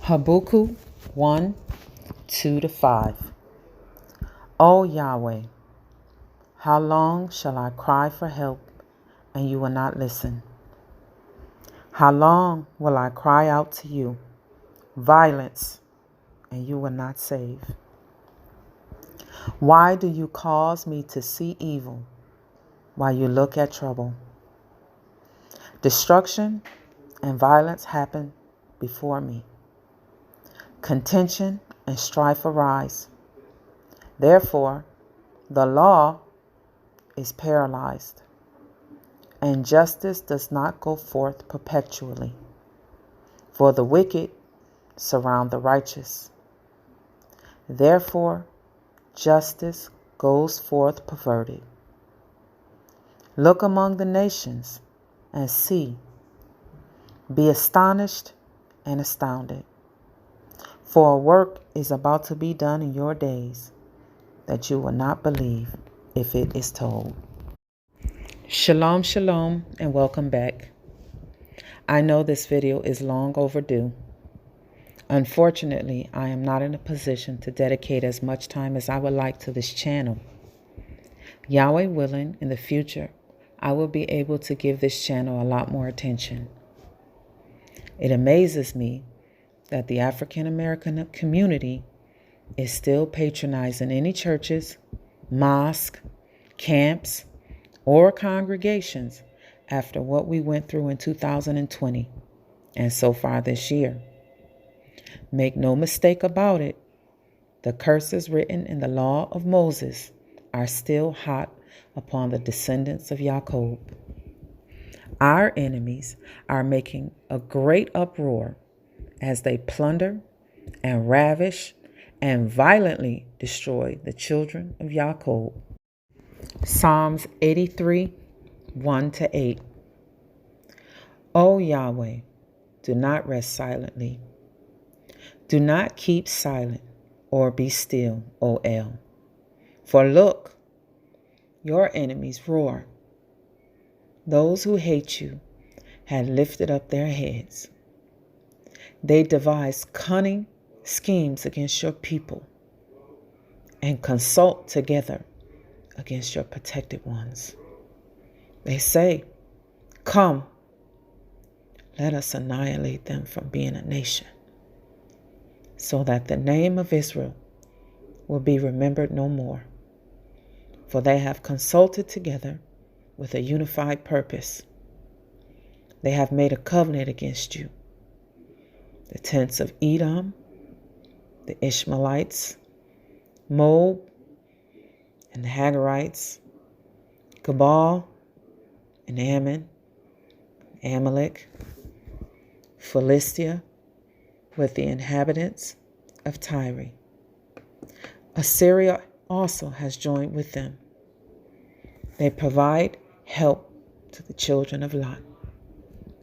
Habakkuk 1, 2-5. O Yahweh, how long shall I cry for help, and you will not listen? How long will I cry out to you, violence, and you will not save? Why do you cause me to see evil while you look at trouble? Destruction and violence happen before me. Contention and strife arise. Therefore, the law is paralyzed, and justice does not go forth perpetually. For the wicked surround the righteous. Therefore, justice goes forth perverted. Look among the nations and see. Be astonished and astounded. For a work is about to be done in your days that you will not believe if it is told. Shalom, shalom, and welcome back. I know this video is long overdue. Unfortunately, I am not in a position to dedicate as much time as I would like to this channel. Yahweh willing, in the future, I will be able to give this channel a lot more attention. It amazes me that the African American community is still patronizing any churches, mosques, camps, or congregations after what we went through in 2020 and so far this year. Make no mistake about it, the curses written in the law of Moses are still hot upon the descendants of Jacob. Our enemies are making a great uproar as they plunder and ravish and violently destroy the children of Jacob. Psalms 83, 1-8. O Yahweh, do not rest silently. Do not keep silent or be still, O El. For look, your enemies roar. Those who hate you had lifted up their heads. They devise cunning schemes against your people and consult together against your protected ones. They say, come, let us annihilate them from being a nation, so that the name of Israel will be remembered no more. For they have consulted together with a unified purpose. They have made a covenant against you. The tents of Edom, the Ishmaelites, Moab, and the Hagarites, Gabal, and Ammon, Amalek, Philistia, with the inhabitants of Tyre. Assyria also has joined with them. They provide help to the children of Lot.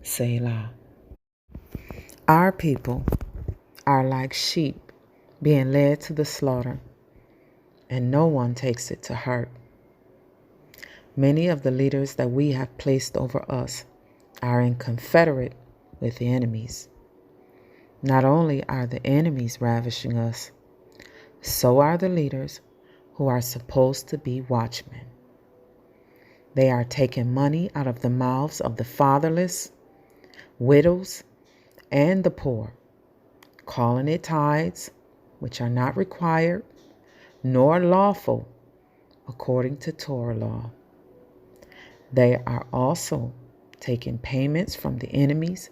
Selah. Our people are like sheep being led to the slaughter, and no one takes it to heart. Many of the leaders that we have placed over us are in confederate with the enemies. Not only are the enemies ravishing us, so are the leaders who are supposed to be watchmen. They are taking money out of the mouths of the fatherless, widows, and the poor, calling it tithes, which are not required nor lawful according to Torah law. They are also taking payments from the enemies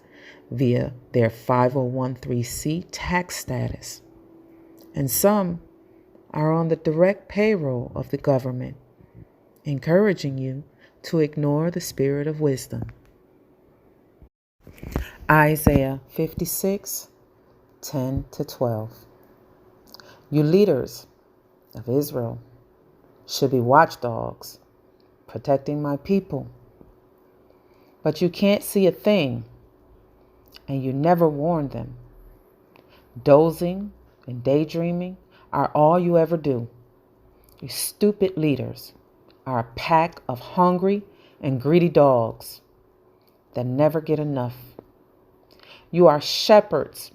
via their 501(c) tax status, and some are on the direct payroll of the government, encouraging you to ignore the spirit of wisdom. Isaiah 56, 10-12. You leaders of Israel should be watchdogs, protecting my people. But you can't see a thing, and you never warn them. Dozing and daydreaming are all you ever do. You stupid leaders are a pack of hungry and greedy dogs that never get enough. You are shepherds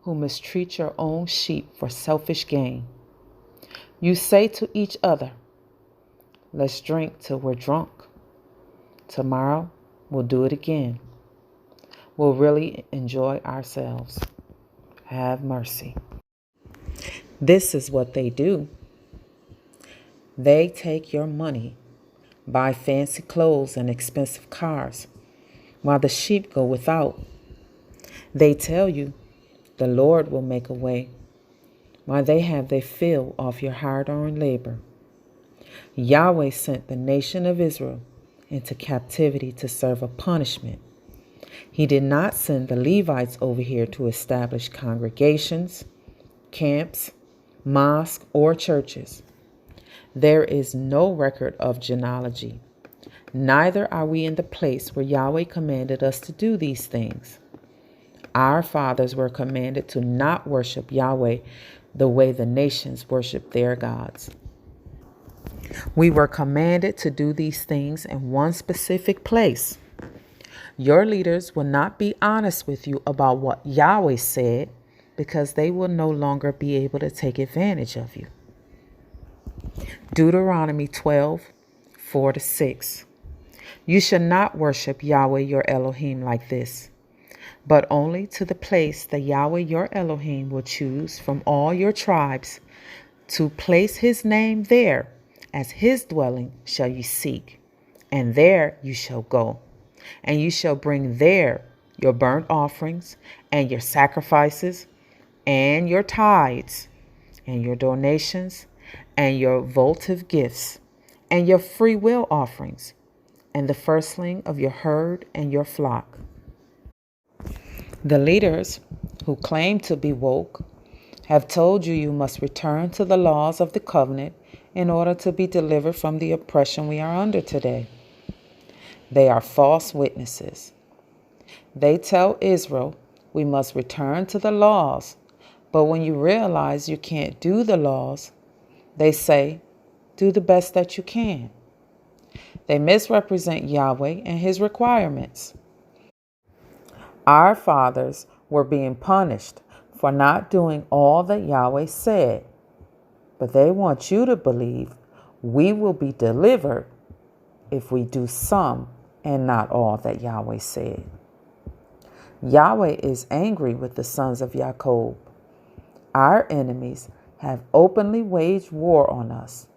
who mistreat your own sheep for selfish gain. You say to each other, let's drink till we're drunk. Tomorrow, we'll do it again. We'll really enjoy ourselves. Have mercy. This is what they do. They take your money, buy fancy clothes and expensive cars, while the sheep go without. They tell you, the Lord will make a way, while they have their fill off your hard-earned labor. Yahweh sent the nation of Israel into captivity to serve a punishment. He did not send the Levites over here to establish congregations, camps, mosques, or churches. There is no record of genealogy. Neither are we in the place where Yahweh commanded us to do these things. Our fathers were commanded to not worship Yahweh the way the nations worship their gods. We were commanded to do these things in one specific place. Your leaders will not be honest with you about what Yahweh said because they will no longer be able to take advantage of you. Deuteronomy 12:4-6. You shall not worship Yahweh your Elohim like this, but only to the place that Yahweh your Elohim will choose from all your tribes to place his name there. As his dwelling shall you seek, and there you shall go. And you shall bring there your burnt offerings, and your sacrifices, and your tithes, and your donations, and your votive gifts, and your free will offerings, and the firstling of your herd and your flock. The leaders who claim to be woke have told you must return to the laws of the covenant in order to be delivered from the oppression we are under today. They are false witnesses. They tell Israel we must return to the laws, but when you realize you can't do the laws, they say, do the best that you can. They misrepresent Yahweh and his requirements. Our fathers were being punished for not doing all that Yahweh said, but they want you to believe we will be delivered if we do some and not all that Yahweh said. Yahweh is angry with the sons of Jacob. Our enemies have openly waged war on us.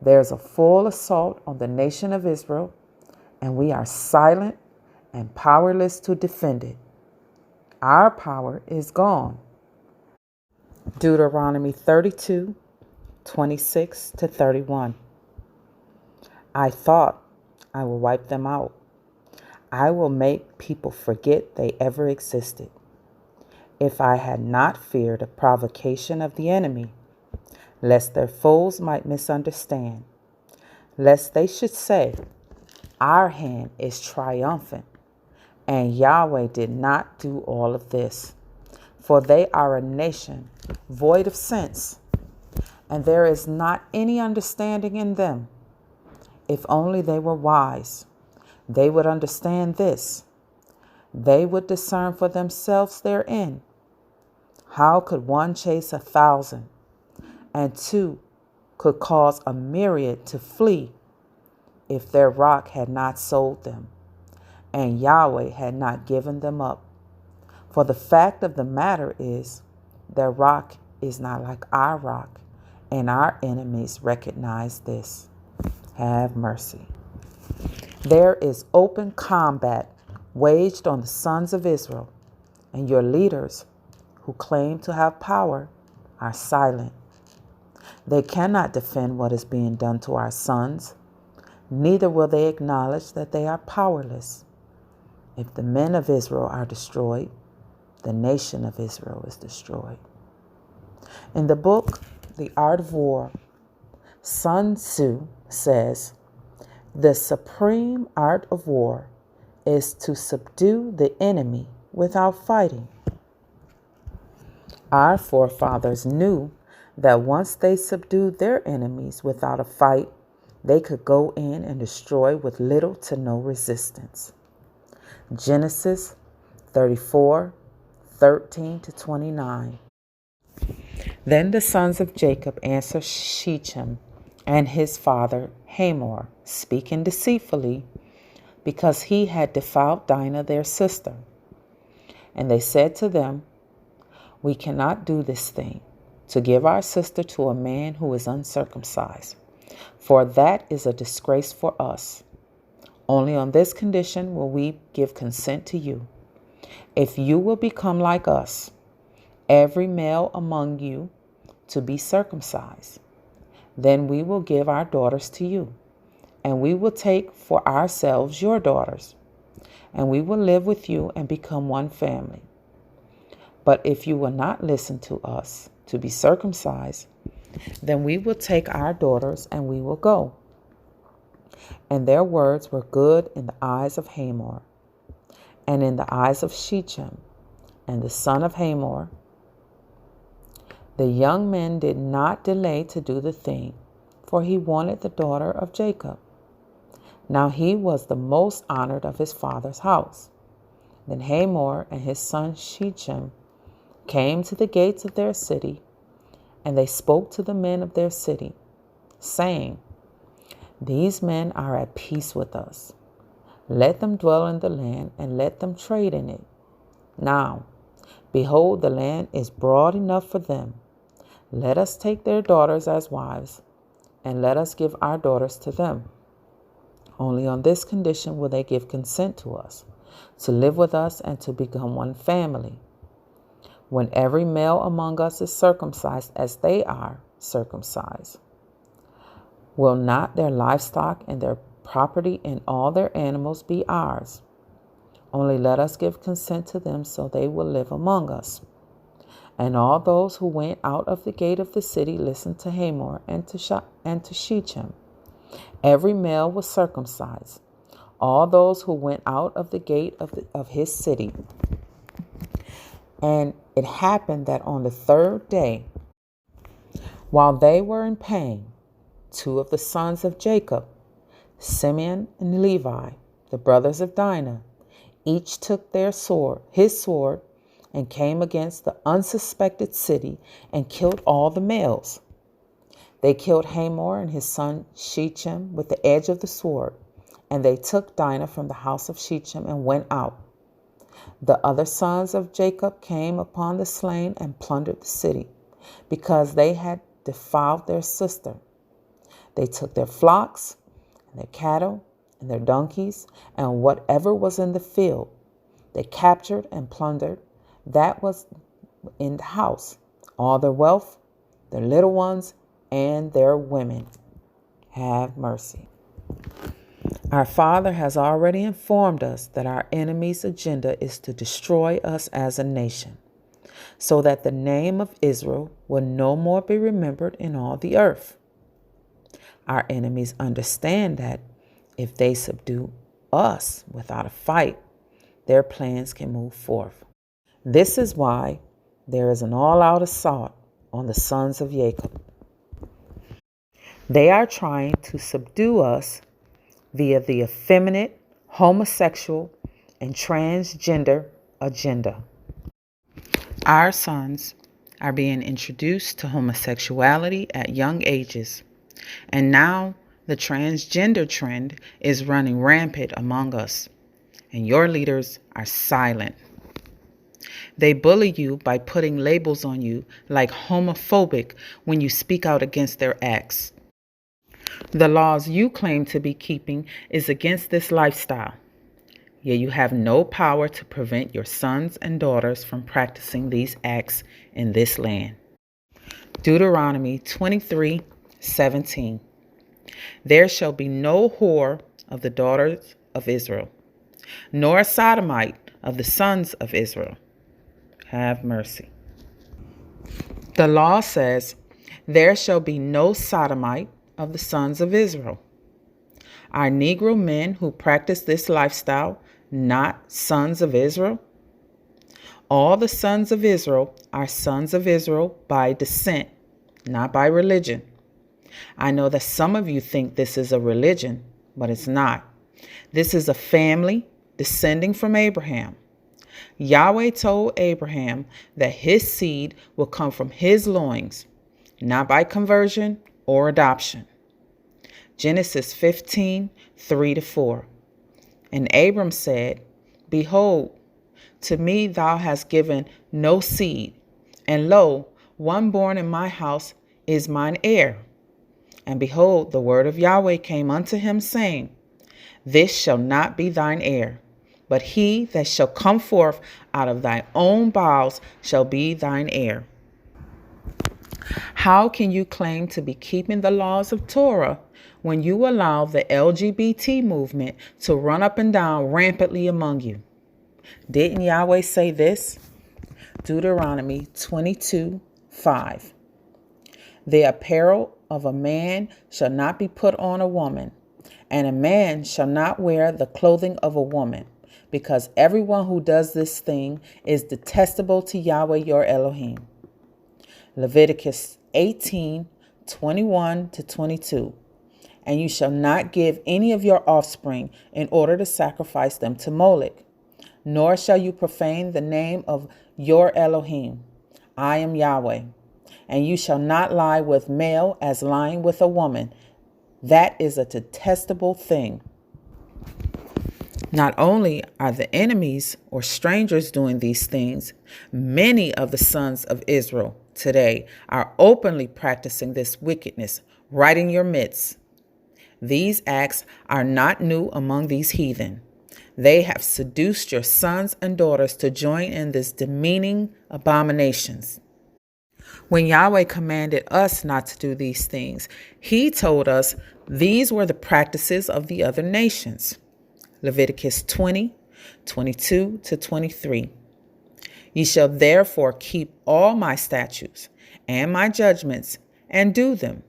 There's a full assault on the nation of Israel, and we are silent and powerless to defend it. Our power is gone. Deuteronomy 32:26-31. I thought I will wipe them out. I will make people forget they ever existed. If I had not feared a provocation of the enemy, lest their foes might misunderstand, lest they should say, our hand is triumphant, and Yahweh did not do all of this. For they are a nation void of sense, and there is not any understanding in them. If only they were wise, they would understand this. They would discern for themselves their end. How could one chase 1,000, and two could cause a myriad to flee if their rock had not sold them, and Yahweh had not given them up? For the fact of the matter is, their rock is not like our rock, and our enemies recognize this. Have mercy. There is open combat waged on the sons of Israel, and your leaders, who claim to have power, are silent. They cannot defend what is being done to our sons, neither will they acknowledge that they are powerless. If the men of Israel are destroyed, the nation of Israel is destroyed. In the book, The Art of War, Sun Tzu says, the supreme art of war is to subdue the enemy without fighting. Our forefathers knew that once they subdued their enemies without a fight, they could go in and destroy with little to no resistance. Genesis 34, 13 to 29. Then the sons of Jacob answered Shechem and his father Hamor, speaking deceitfully, because he had defiled Dinah their sister. And they said to them, We cannot do this thing, to give our sister to a man who is uncircumcised, for that is a disgrace for us. Only on this condition will we give consent to you. If you will become like us, every male among you to be circumcised, then we will give our daughters to you, and we will take for ourselves your daughters, and we will live with you and become one family. But if you will not listen to us to be circumcised, then we will take our daughters and we will go. And their words were good in the eyes of Hamor, and in the eyes of Shechem, and the son of Hamor. The young man did not delay to do the thing, for he wanted the daughter of Jacob. Now he was the most honored of his father's house. Then Hamor and his son Shechem came to the gates of their city, and they spoke to the men of their city, saying, These men are at peace with us. Let them dwell in the land, and let them trade in it. Now, behold, the land is broad enough for them. Let us take their daughters as wives, and let us give our daughters to them. Only on this condition will they give consent to us, to live with us and to become one family. When every male among us is circumcised as they are circumcised, will not their livestock and their property and all their animals be ours? Only let us give consent to them so they will live among us. And all those who went out of the gate of the city listened to Hamor and to Shechem. Every male was circumcised, all those who went out of the gate of his city. And it happened that on the third day, while they were in pain, two of the sons of Jacob, Simeon and Levi, the brothers of Dinah, each took his sword, and came against the unsuspected city and killed all the males. They killed Hamor and his son Shechem with the edge of the sword, and they took Dinah from the house of Shechem and went out. The other sons of Jacob came upon the slain and plundered the city, because they had defiled their sister. They took their flocks and their cattle and their donkeys and whatever was in the field. They captured and plundered that was in the house, all their wealth, their little ones, and their women. Have mercy. Our Father has already informed us that our enemy's agenda is to destroy us as a nation, so that the name of Israel will no more be remembered in all the earth. Our enemies understand that if they subdue us without a fight, their plans can move forth. This is why there is an all-out assault on the sons of Jacob. They are trying to subdue us via the effeminate, homosexual, and transgender agenda. Our sons are being introduced to homosexuality at young ages, and now the transgender trend is running rampant among us, and your leaders are silent. They bully you by putting labels on you like homophobic when you speak out against their acts. The laws you claim to be keeping is against this lifestyle, yet you have no power to prevent your sons and daughters from practicing these acts in this land. Deuteronomy 23:17. There shall be no whore of the daughters of Israel, nor a sodomite of the sons of Israel. Have mercy. The law says, there shall be no sodomite of the sons of Israel. Are Negro men who practice this lifestyle not sons of Israel? All the sons of Israel are sons of Israel by descent, not by religion. I know that some of you think this is a religion, but it's not. This is a family descending from Abraham. Yahweh told Abraham that his seed will come from his loins, not by conversion or adoption. Genesis 15:3-4. And Abram said, Behold, to me thou hast given no seed, and lo, one born in my house is mine heir. And behold, the word of Yahweh came unto him, saying, This shall not be thine heir, but he that shall come forth out of thy own bowels shall be thine heir. How can you claim to be keeping the laws of Torah when you allow the LGBT movement to run up and down rampantly among you? Didn't Yahweh say this? Deuteronomy 22:5. The apparel of a man shall not be put on a woman, and a man shall not wear the clothing of a woman, because everyone who does this thing is detestable to Yahweh your Elohim. Leviticus 18:21-22. And you shall not give any of your offspring in order to sacrifice them to Molech, nor shall you profane the name of your Elohim. I am Yahweh. And you shall not lie with male as lying with a woman. That is a detestable thing. Not only are the enemies or strangers doing these things, many of the sons of Israel today are openly practicing this wickedness right in your midst. These acts are not new among these heathen. They have seduced your sons and daughters to join in these demeaning abominations. When Yahweh commanded us not to do these things, he told us these were the practices of the other nations. Leviticus 20:22-23. Ye shall therefore keep all my statutes and my judgments and do them,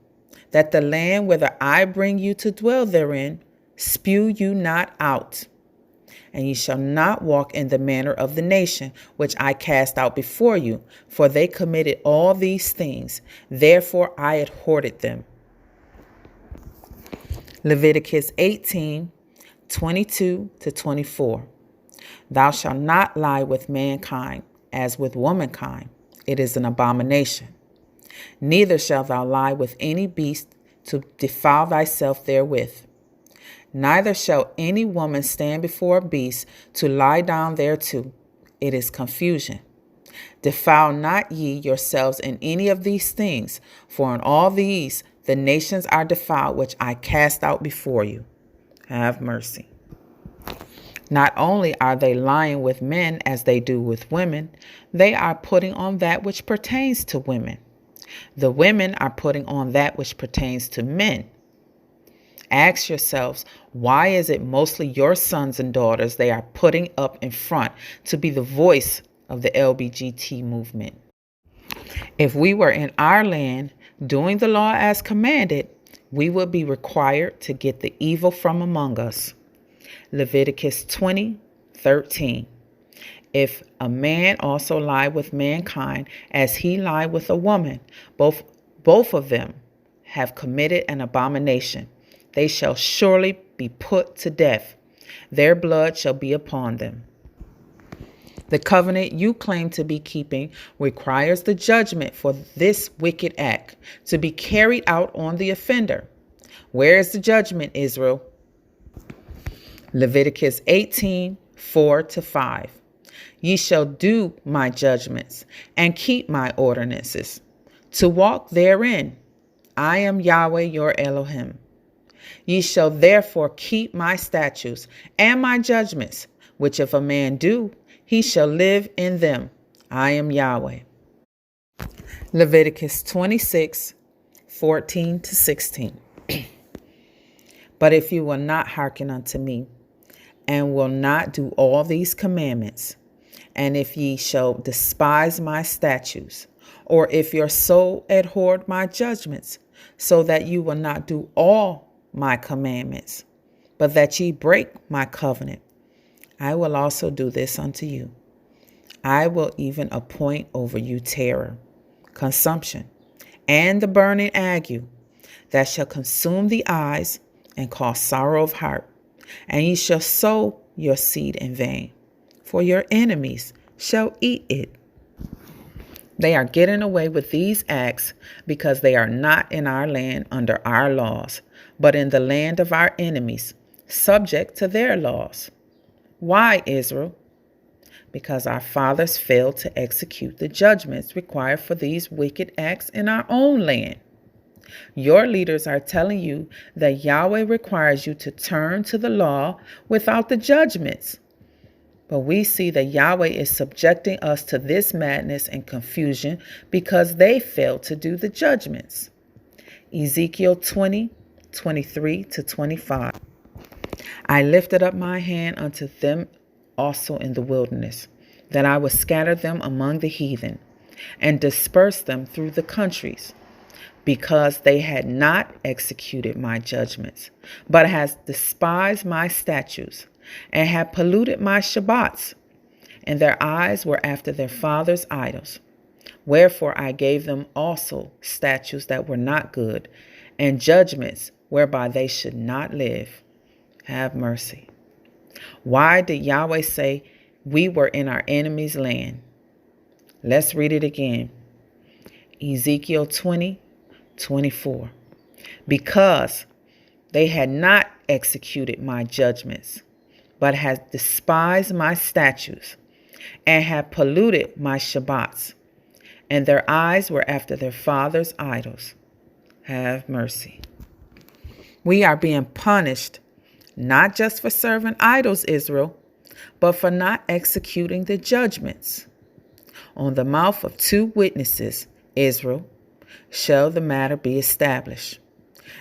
that the land whither I bring you to dwell therein spew you not out. And ye shall not walk in the manner of the nation which I cast out before you, for they committed all these things. Therefore I abhorred them. Leviticus 18:22-24. Thou shalt not lie with mankind as with womankind. It is an abomination. Neither shalt thou lie with any beast to defile thyself therewith. Neither shall any woman stand before a beast to lie down thereto. It is confusion. Defile not ye yourselves in any of these things, for in all these the nations are defiled which I cast out before you. Have mercy. Not only are they lying with men as they do with women, they are putting on that which pertains to women. The women are putting on that which pertains to men. Ask yourselves, why is it mostly your sons and daughters they are putting up in front to be the voice of the LGBT movement? If we were in our land doing the law as commanded, we would be required to get the evil from among us. Leviticus 20:13. If a man also lie with mankind as he lie with a woman, both of them have committed an abomination. They shall surely be put to death. Their blood shall be upon them. The covenant you claim to be keeping requires the judgment for this wicked act to be carried out on the offender. Where is the judgment, Israel? Leviticus 18:4-5. Ye shall do my judgments and keep my ordinances, to walk therein. I am Yahweh your Elohim. Ye shall therefore keep my statutes and my judgments, which if a man do, he shall live in them. I am Yahweh. Leviticus 26:14-16. But if you will not hearken unto me, and will not do all these commandments, and if ye shall despise my statutes, or if your soul abhorred my judgments, so that you will not do all my commandments, but that ye break my covenant, I will also do this unto you. I will even appoint over you terror, consumption, and the burning ague, that shall consume the eyes and cause sorrow of heart, and ye shall sow your seed in vain. For your enemies shall eat it. They are getting away with these acts because they are not in our land under our laws, but in the land of our enemies, subject to their laws. Why, Israel? Because our fathers failed to execute the judgments required for these wicked acts in our own land. Your leaders are telling you that Yahweh requires you to turn to the law without the judgments. But we see that Yahweh is subjecting us to this madness and confusion because they failed to do the judgments. Ezekiel 20:23-25. I lifted up my hand unto them also in the wilderness, that I would scatter them among the heathen, and disperse them through the countries, because they had not executed my judgments, but has despised my statutes, and had polluted my Shabbats, and their eyes were after their fathers' idols. Wherefore I gave them also statutes that were not good, and judgments whereby they should not live. Have mercy. Why did Yahweh say we were in our enemy's land? Let's read it again. Ezekiel 20:24. Because they had not executed my judgments, but had despised my statutes, and had polluted my Shabbats, and their eyes were after their fathers' idols. Have mercy. We are being punished not just for serving idols, Israel, but for not executing the judgments. On the mouth of two witnesses, Israel, shall the matter be established.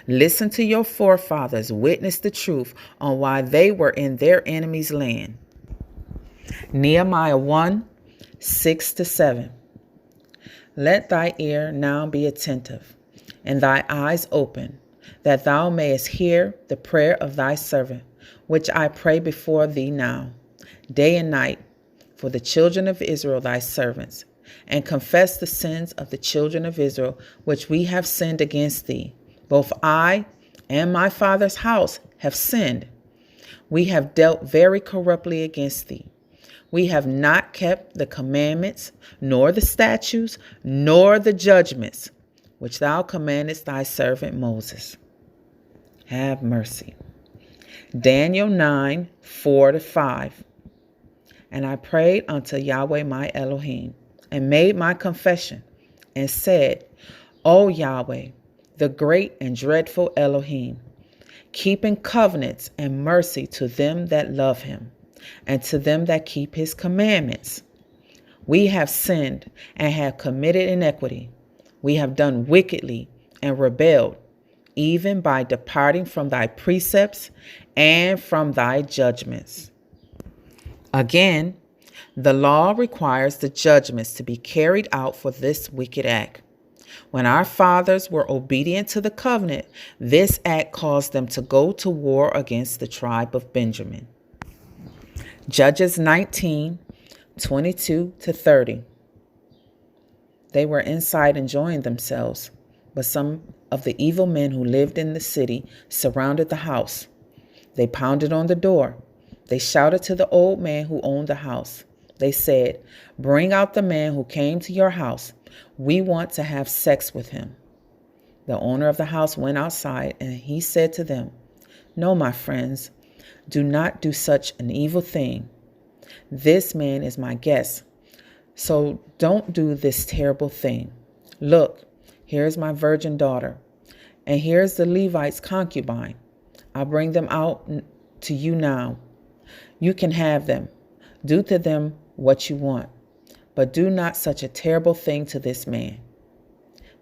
Listen to your forefathers witness the truth on why they were in their enemy's land. Nehemiah 1:6-7. Let thy ear now be attentive, and thy eyes open, that thou mayest hear the prayer of thy servant, which I pray before thee now, day and night, for the children of Israel thy servants, and confess the sins of the children of Israel, which we have sinned against thee. Both I and my father's house have sinned. We have dealt very corruptly against thee. We have not kept the commandments, nor the statutes, nor the judgments, which thou commandest thy servant Moses. Have mercy. Daniel 9:4-5. And I prayed unto Yahweh my Elohim, and made my confession, and said, O Yahweh, the great and dreadful Elohim, keeping covenants and mercy to them that love him, and to them that keep his commandments. We have sinned and have committed iniquity. We have done wickedly and rebelled, even by departing from thy precepts and from thy judgments. Again, the law requires the judgments to be carried out for this wicked act. When our fathers were obedient to the covenant, this act caused them to go to war against the tribe of Benjamin. Judges 19:22-30. They were inside enjoying themselves, but some of the evil men who lived in the city surrounded the house. They pounded on the door. They shouted to the old man who owned the house. They said, "Bring out the man who came to your house. We want to have sex with him." The owner of the house went outside, and he said to them, "No, my friends, do not do such an evil thing. This man is my guest, so don't do this terrible thing. Look, here is my virgin daughter, and here is the Levite's concubine. I'll bring them out to you now. You can have them. Do to them what you want, but do not such a terrible thing to this man."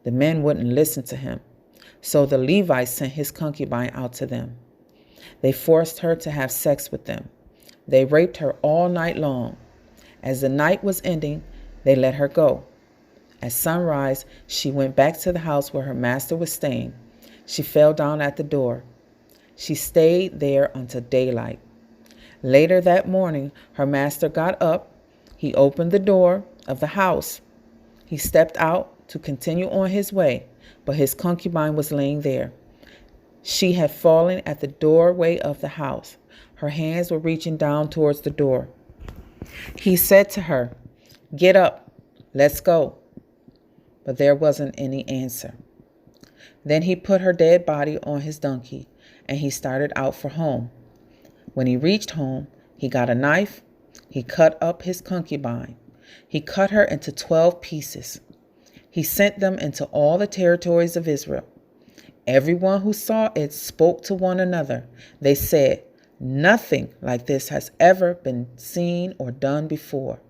The men wouldn't listen to him, so the Levite sent his concubine out to them. They forced her to have sex with them. They raped her all night long. As the night was ending, they let her go. At sunrise, she went back to the house where her master was staying. She fell down at the door. She stayed there until daylight. Later that morning, her master got up. He opened the door of the house. He stepped out to continue on his way, but his concubine was laying there. She had fallen at the doorway of the house. Her hands were reaching down towards the door. He said to her, Get up, let's go. But there wasn't any answer. Then he put her dead body on his donkey, and he started out for home. When he reached home, he got a knife. He cut up his concubine. He cut her into 12 pieces. He sent them into all the territories of Israel. Everyone who saw it spoke to one another. They said, "Nothing like this has ever been seen or done before.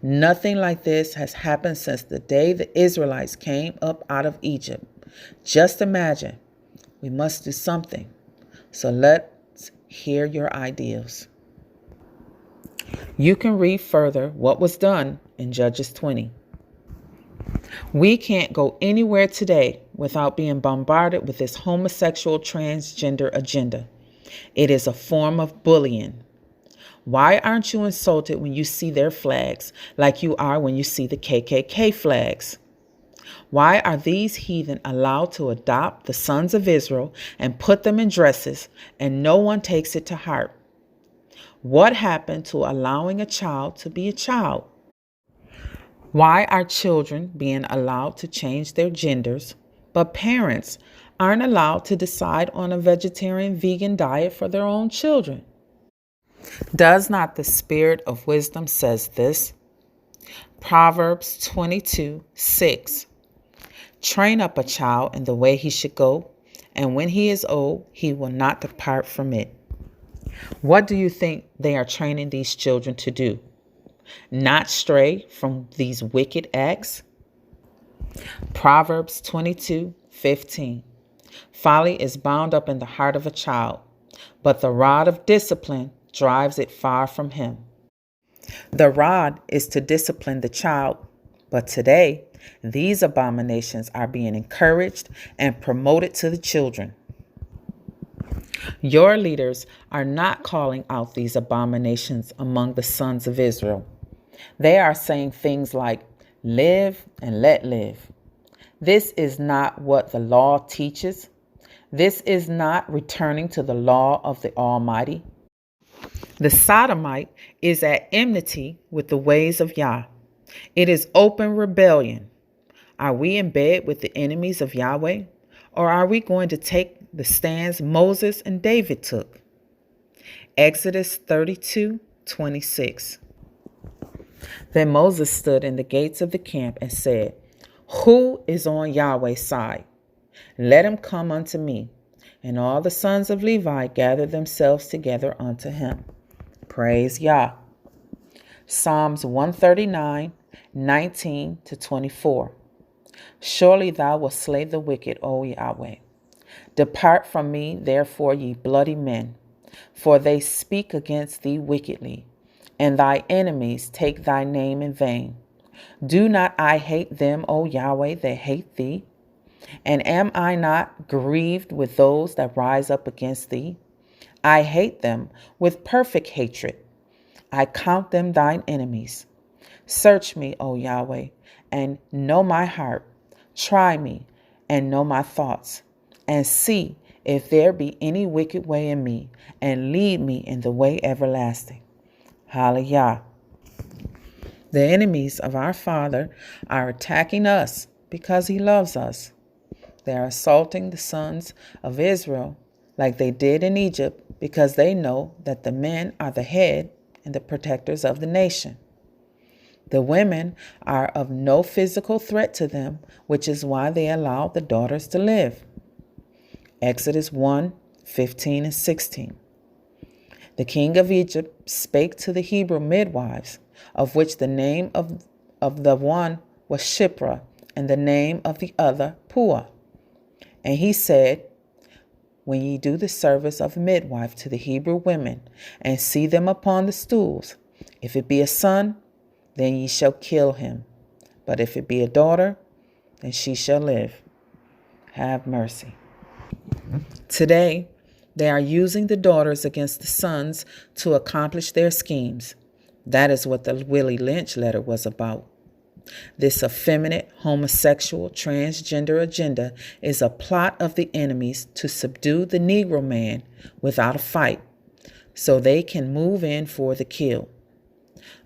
Nothing like this has happened since the day the Israelites came up out of Egypt. Just imagine. We must do something. So let's hear your ideas." You can read further what was done in Judges 20. We can't go anywhere today without being bombarded with this homosexual transgender agenda. It is a form of bullying. Why aren't you insulted when you see their flags like you are when you see the KKK flags? Why are these heathen allowed to adopt the sons of Israel and put them in dresses and no one takes it to heart? What happened to allowing a child to be a child? Why are children being allowed to change their genders, but parents aren't allowed to decide on a vegetarian vegan diet for their own children? Does not the Spirit of wisdom says this? Proverbs 22:6. Train up a child in the way he should go, and when he is old, he will not depart from it. What do you think they are training these children to do? Not stray from these wicked acts? Proverbs 22:15. Folly is bound up in the heart of a child, but the rod of discipline drives it far from him. The rod is to discipline the child, but today, these abominations are being encouraged and promoted to the children. Your leaders are not calling out these abominations among the sons of Israel. They are saying things like, live and let live. This is not what the law teaches. This is not returning to the law of the Almighty. The sodomite is at enmity with the ways of Yah. It is open rebellion. Are we in bed with the enemies of Yahweh? Or are we going to take the stands Moses and David took? Exodus 32:26. Then Moses stood in the gates of the camp and said, "Who is on Yahweh's side? Let him come unto me." And all the sons of Levi gathered themselves together unto him. Praise Yah. Psalms 139:19-24. Surely thou wilt slay the wicked, O Yahweh. Depart from me, therefore, ye bloody men, for they speak against thee wickedly, and thy enemies take thy name in vain. Do not I hate them, O Yahweh, that hate thee? And am I not grieved with those that rise up against thee? I hate them with perfect hatred. I count them thine enemies. Search me, O Yahweh, and know my heart. Try me and know my thoughts, and see if there be any wicked way in me, and lead me in the way everlasting. Hallelujah. The enemies of our Father are attacking us because he loves us. They are assaulting the sons of Israel like they did in Egypt because they know that the men are the head and the protectors of the nation. The women are of no physical threat to them, which is why they allow the daughters to live. Exodus 1:15-16. The king of Egypt spake to the Hebrew midwives, of which the name of the one was Shipra, and the name of the other Puah. And he said, when ye do the service of midwife to the Hebrew women, and see them upon the stools, if it be a son, then ye shall kill him. But if it be a daughter, then she shall live. Have mercy. Today, they are using the daughters against the sons to accomplish their schemes. That is what the Willie Lynch letter was about. This effeminate, homosexual, transgender agenda is a plot of the enemies to subdue the Negro man without a fight, so they can move in for the kill.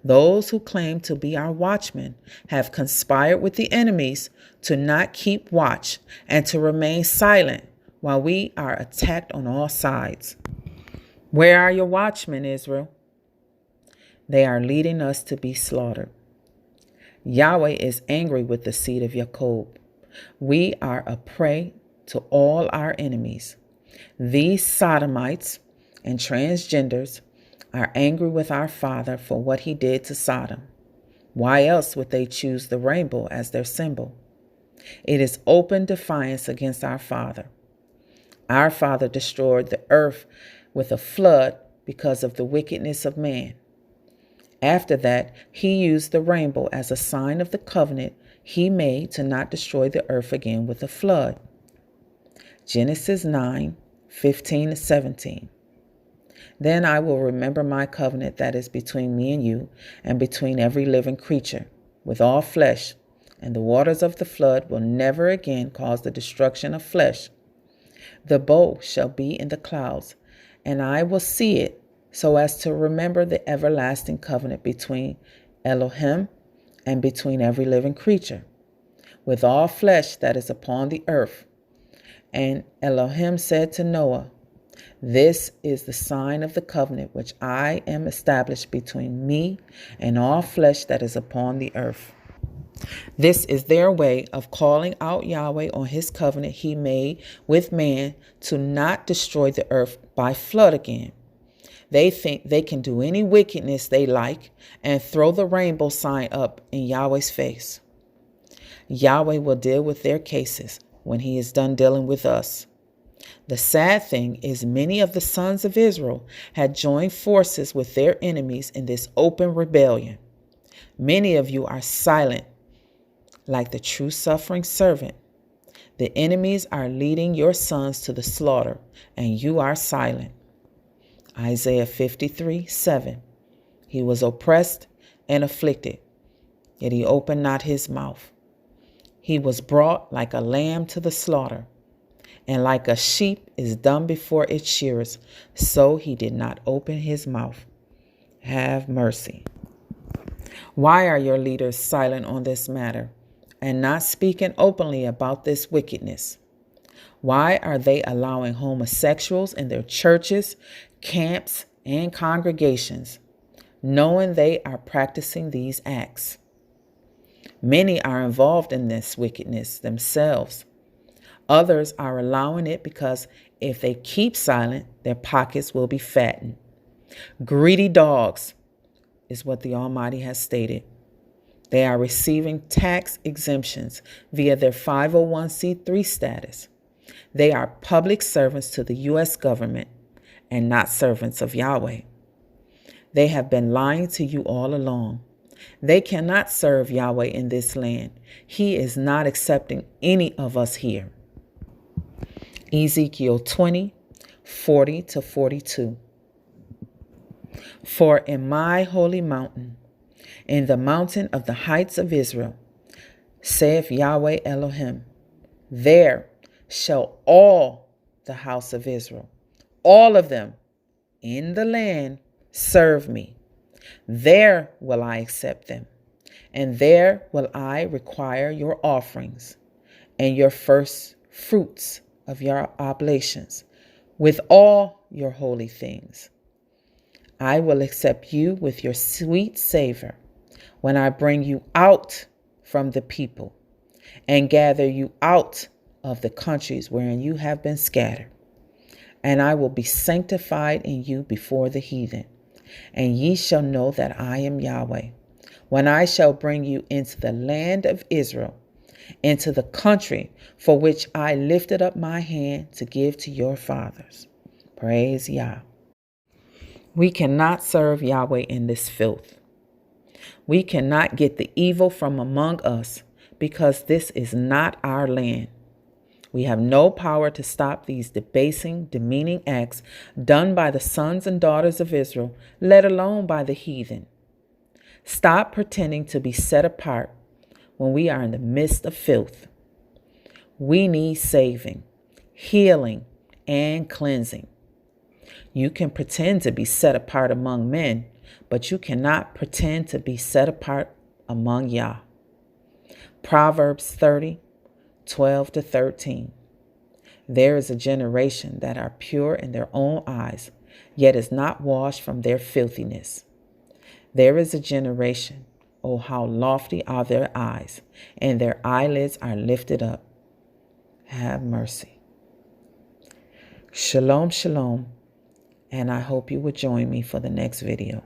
Those who claim to be our watchmen have conspired with the enemies to not keep watch and to remain silent while we are attacked on all sides. Where are your watchmen, Israel? They are leading us to be slaughtered. Yahweh is angry with the seed of Jacob. We are a prey to all our enemies. These sodomites and transgenders are angry with our Father for what he did to Sodom. Why else would they choose the rainbow as their symbol? It is open defiance against our Father. Our Father destroyed the earth with a flood because of the wickedness of man. After that, he used the rainbow as a sign of the covenant he made to not destroy the earth again with a flood. Genesis 9:15-17. Then I will remember my covenant that is between me and you, and between every living creature, with all flesh, and the waters of the flood will never again cause the destruction of flesh. The bow shall be in the clouds, and I will see it, so as to remember the everlasting covenant between Elohim and between every living creature, with all flesh that is upon the earth. And Elohim said to Noah, this is the sign of the covenant which I am established between me and all flesh that is upon the earth. This is their way of calling out Yahweh on his covenant he made with man to not destroy the earth by flood again. They think they can do any wickedness they like and throw the rainbow sign up in Yahweh's face. Yahweh will deal with their cases when he is done dealing with us. The sad thing is many of the sons of Israel had joined forces with their enemies in this open rebellion. Many of you are silent, like the true suffering servant. The enemies are leading your sons to the slaughter, and you are silent. Isaiah 53:7. He was oppressed and afflicted, yet he opened not his mouth. He was brought like a lamb to the slaughter, and like a sheep is dumb before its shearers, so he did not open his mouth. Have mercy. Why are your leaders silent on this matter and not speaking openly about this wickedness? Why are they allowing homosexuals in their churches, camps, and congregations, knowing they are practicing these acts? Many are involved in this wickedness themselves. Others are allowing it because if they keep silent, their pockets will be fattened. Greedy dogs is what the Almighty has stated. They are receiving tax exemptions via their 501c3 status. They are public servants to the U.S. government and not servants of Yahweh. They have been lying to you all along. They cannot serve Yahweh in this land. He is not accepting any of us here. Ezekiel 20:40-42. For in my holy mountain, in the mountain of the heights of Israel, saith Yahweh Elohim, there shall all the house of Israel, all of them in the land, serve me. There will I accept them, and there will I require your offerings and your first fruits of your oblations with all your holy things. I will accept you with your sweet savor when I bring you out from the people and gather you out of the countries wherein you have been scattered. And I will be sanctified in you before the heathen, and ye shall know that I am Yahweh, when I shall bring you into the land of Israel, into the country for which I lifted up my hand to give to your fathers. Praise Yah. We cannot serve Yahweh in this filth. We cannot get the evil from among us because this is not our land. We have no power to stop these debasing, demeaning acts done by the sons and daughters of Israel, let alone by the heathen. Stop pretending to be set apart when we are in the midst of filth. We need saving, healing, and cleansing. You can pretend to be set apart among men, but you cannot pretend to be set apart among Yah. Proverbs 30:12-13. There is a generation that are pure in their own eyes, yet is not washed from their filthiness. There is a generation, oh, how lofty are their eyes, and their eyelids are lifted up. Have mercy. Shalom, shalom, and I hope you will join me for the next video.